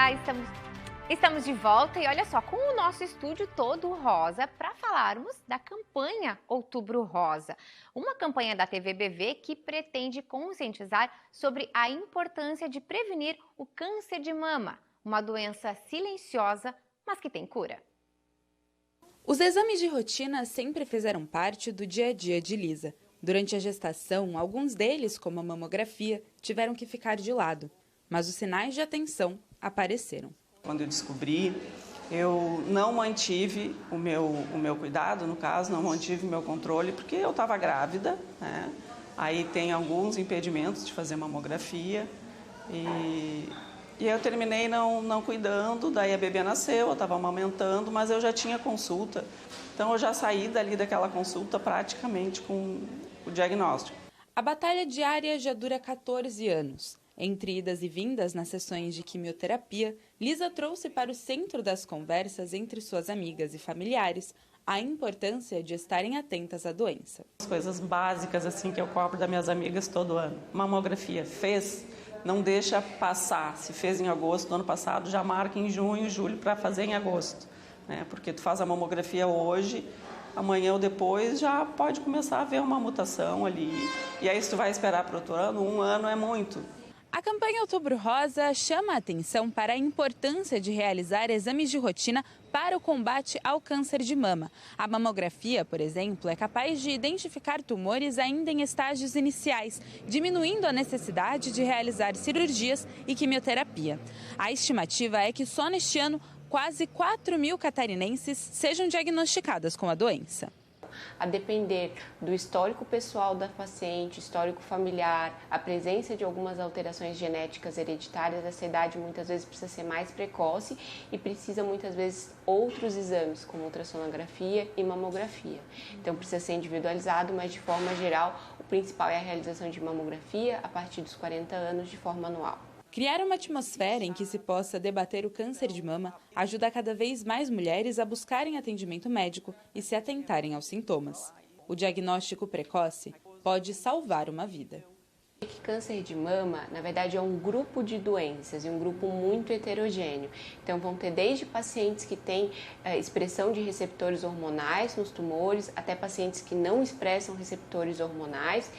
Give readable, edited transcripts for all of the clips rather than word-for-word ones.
Olá, estamos de volta e olha só, com o nosso estúdio todo rosa para falarmos da campanha Outubro Rosa. Uma campanha da TVBV que pretende conscientizar sobre a importância de prevenir o câncer de mama, uma doença silenciosa, mas que tem cura. Os exames de rotina sempre fizeram parte do dia a dia de Lisa. Durante a gestação, alguns deles, como a mamografia, tiveram que ficar de lado. Mas os sinais de atenção apareceram. Quando eu descobri, eu não mantive o meu cuidado, no caso, não mantive o meu controle, porque eu estava grávida, né? Aí tem alguns impedimentos de fazer mamografia e eu terminei não cuidando, daí a bebê nasceu, eu estava amamentando, mas eu já tinha consulta, então eu já saí dali daquela consulta praticamente com o diagnóstico. A batalha diária já dura 14 anos. Entre idas e vindas nas sessões de quimioterapia, Lisa trouxe para o centro das conversas entre suas amigas e familiares a importância de estarem atentas à doença. As coisas básicas assim que eu cobro das minhas amigas todo ano. Mamografia, fez? Não deixa passar. Se fez em agosto do ano passado, já marca em junho, julho para fazer em agosto, né? Porque tu faz a mamografia hoje, amanhã ou depois já pode começar a ver uma mutação ali. E aí se tu vai esperar para outro ano, 1 ano é muito. A campanha Outubro Rosa chama a atenção para a importância de realizar exames de rotina para o combate ao câncer de mama. A mamografia, por exemplo, é capaz de identificar tumores ainda em estágios iniciais, diminuindo a necessidade de realizar cirurgias e quimioterapia. A estimativa é que só neste ano, quase 4.000 catarinenses sejam diagnosticadas com a doença. A depender do histórico pessoal da paciente, histórico familiar, a presença de algumas alterações genéticas hereditárias, essa idade muitas vezes precisa ser mais precoce e precisa muitas vezes outros exames, como ultrassonografia e mamografia. Então precisa ser individualizado, mas de forma geral o principal é a realização de mamografia a partir dos 40 anos de forma anual. Criar uma atmosfera em que se possa debater o câncer de mama ajuda cada vez mais mulheres a buscarem atendimento médico e se atentarem aos sintomas. O diagnóstico precoce pode salvar uma vida. Câncer de mama, na verdade, é um grupo de doenças e um grupo muito heterogêneo. Então, vão ter desde pacientes que têm expressão de receptores hormonais nos tumores, até pacientes que não expressam receptores hormonais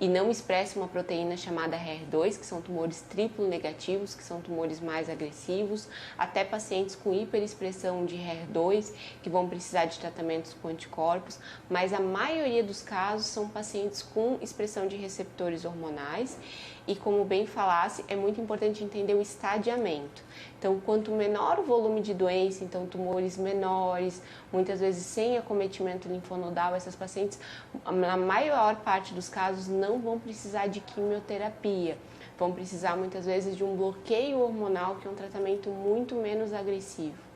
e não expressam uma proteína chamada HER2, que são tumores triplo negativos, que são tumores mais agressivos, até pacientes com hiperexpressão de HER2, que vão precisar de tratamentos com anticorpos, mas a maioria dos casos são pacientes com expressão de receptores hormonais e, como bem falasse, é muito importante entender o estadiamento. Então, quanto menor o volume de doença, então tumores menores, muitas vezes sem acometimento linfonodal, essas pacientes, na maior parte dos casos, não vão precisar de quimioterapia. Vão precisar muitas vezes de um bloqueio hormonal, que é um tratamento muito menos agressivo.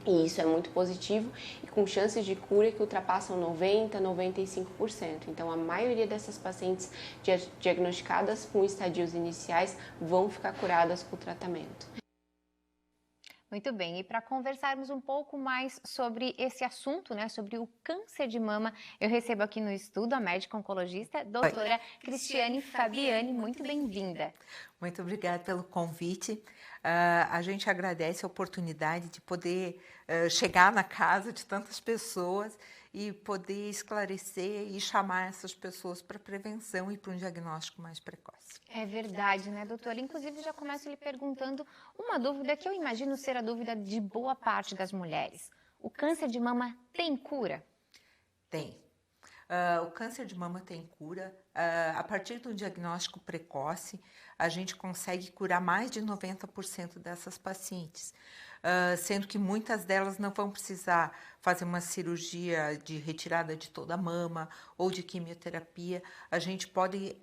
E isso é muito positivo e com chances de cura que ultrapassam 90%, 95%. Então, a maioria dessas pacientes diagnosticadas com estadios iniciais vão ficar curadas com o tratamento. Muito bem, e para conversarmos um pouco mais sobre esse assunto, né, sobre o câncer de mama, eu recebo aqui no estudo a médica oncologista, doutora Cristiane Fabiani. Muito bem-vinda. Muito obrigada pelo convite. A gente agradece a oportunidade de poder chegar na casa de tantas pessoas e poder esclarecer e chamar essas pessoas para prevenção e para um diagnóstico mais precoce. É verdade, né, doutora? Inclusive, já começo lhe perguntando uma dúvida que eu imagino ser a dúvida de boa parte das mulheres. O câncer de mama tem cura? Tem. O câncer de mama tem cura. A partir do diagnóstico precoce, a gente consegue curar mais de 90% dessas pacientes, sendo que muitas delas não vão precisar fazer uma cirurgia de retirada de toda a mama ou de quimioterapia. A gente pode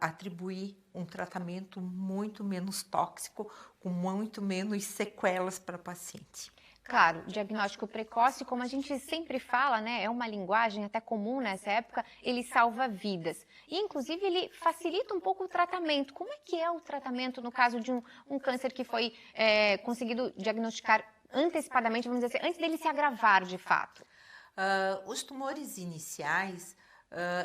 atribuir um tratamento muito menos tóxico, com muito menos sequelas para a paciente. Claro, diagnóstico precoce, como a gente sempre fala, né, é uma linguagem até comum nessa época, ele salva vidas. E, inclusive, ele facilita um pouco o tratamento. Como é que é o tratamento no caso de um câncer que foi conseguido diagnosticar antecipadamente, vamos dizer assim, antes dele se agravar de fato? Os tumores iniciais,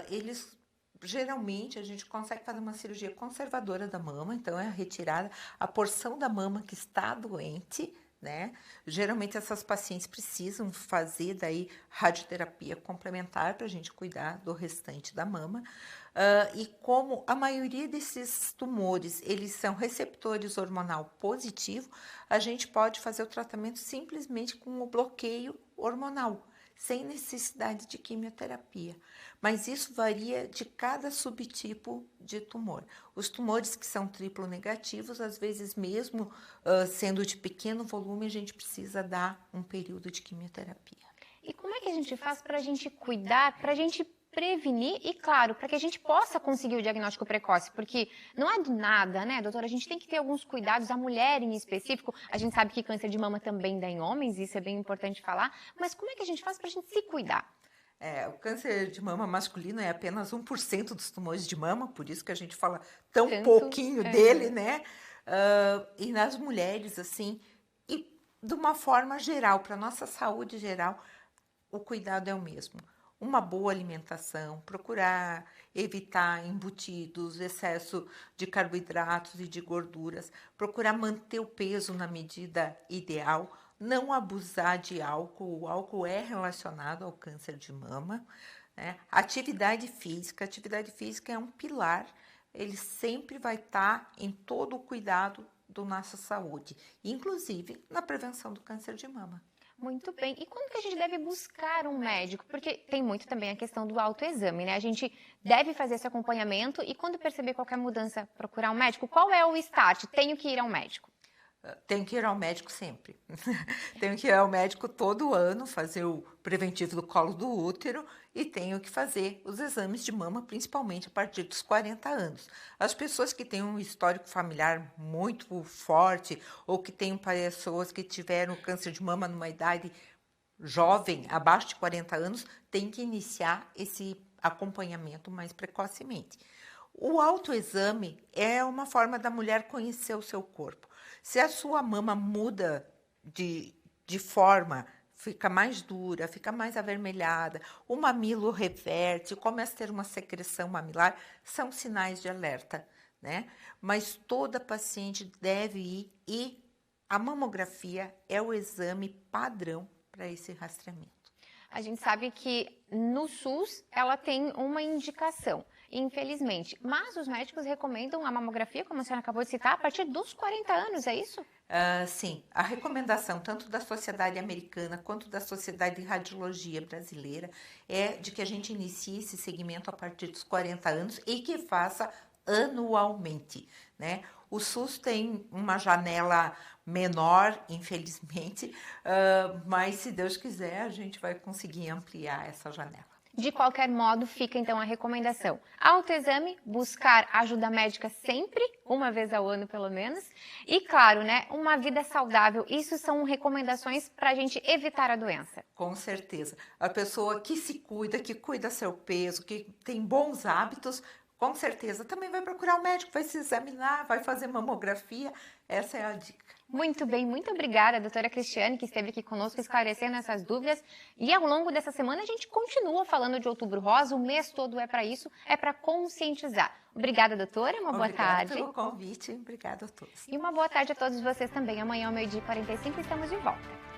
eles geralmente a gente consegue fazer uma cirurgia conservadora da mama, então é a retirada a porção da mama que está doente, né? Geralmente essas pacientes precisam fazer daí radioterapia complementar para a gente cuidar do restante da mama. E como a maioria desses tumores, eles são receptores hormonal positivo, a gente pode fazer o tratamento simplesmente com o bloqueio hormonal, sem necessidade de quimioterapia. Mas isso varia de cada subtipo de tumor. Os tumores que são triplo negativos, às vezes mesmo sendo de pequeno volume, a gente precisa dar um período de quimioterapia. E como é que a gente faz para a gente cuidar, para a gente prevenir e, claro, para que a gente possa conseguir o diagnóstico precoce? Porque não é do nada, né, doutora? A gente tem que ter alguns cuidados, a mulher em específico. A gente sabe que câncer de mama também dá em homens, isso é bem importante falar. Mas como é que a gente faz para a gente se cuidar? O câncer de mama masculino é apenas 1% dos tumores de mama, por isso que a gente fala tão pouquinho dele, né? E nas mulheres, assim, e de uma forma geral, para a nossa saúde geral, o cuidado é o mesmo. Uma boa alimentação, procurar evitar embutidos, excesso de carboidratos e de gorduras, procurar manter o peso na medida ideal, não abusar de álcool. O álcool é relacionado ao câncer de mama, né? Atividade física é um pilar, ele sempre vai estar em todo o cuidado da nossa saúde, inclusive na prevenção do câncer de mama. Muito bem. E quando que a gente deve buscar um médico? Porque tem muito também a questão do autoexame, né? A gente deve fazer esse acompanhamento e quando perceber qualquer mudança, procurar um médico. Qual é o start? Tenho que ir ao médico. Tenho que ir ao médico sempre. Tenho que ir ao médico todo ano, fazer o preventivo do colo do útero e tenho que fazer os exames de mama, principalmente a partir dos 40 anos. As pessoas que têm um histórico familiar muito forte ou que têm pessoas que tiveram câncer de mama numa idade jovem, abaixo de 40 anos, têm que iniciar esse acompanhamento mais precocemente. O autoexame é uma forma da mulher conhecer o seu corpo. Se a sua mama muda de forma, fica mais dura, fica mais avermelhada, o mamilo reverte, começa a ter uma secreção mamilar, são sinais de alerta, né? Mas toda paciente deve ir e a mamografia é o exame padrão para esse rastreamento. A gente sabe que no SUS ela tem uma indicação, infelizmente. Mas os médicos recomendam a mamografia, como a senhora acabou de citar, a partir dos 40 anos, é isso? Sim, a recomendação tanto da Sociedade Americana quanto da Sociedade de Radiologia Brasileira é de que a gente inicie esse segmento a partir dos 40 anos e que faça anualmente, né? O SUS tem uma janela menor, infelizmente, mas se Deus quiser, a gente vai conseguir ampliar essa janela. De qualquer modo, fica então a recomendação. Autoexame, buscar ajuda médica sempre, uma vez ao ano pelo menos. E claro, né, uma vida saudável. Isso são recomendações para a gente evitar a doença. Com certeza. A pessoa que se cuida, que cuida seu peso, que tem bons hábitos, com certeza também vai procurar um médico, vai se examinar, vai fazer mamografia. Essa é a dica. Muito bem, muito obrigada, doutora Cristiane, que esteve aqui conosco esclarecendo essas dúvidas. E ao longo dessa semana a gente continua falando de Outubro Rosa, o mês todo é para isso, é para conscientizar. Obrigada, doutora, uma boa tarde. Obrigada pelo convite, obrigada a todos. E uma boa tarde a todos vocês também. Amanhã ao 12h45 estamos de volta.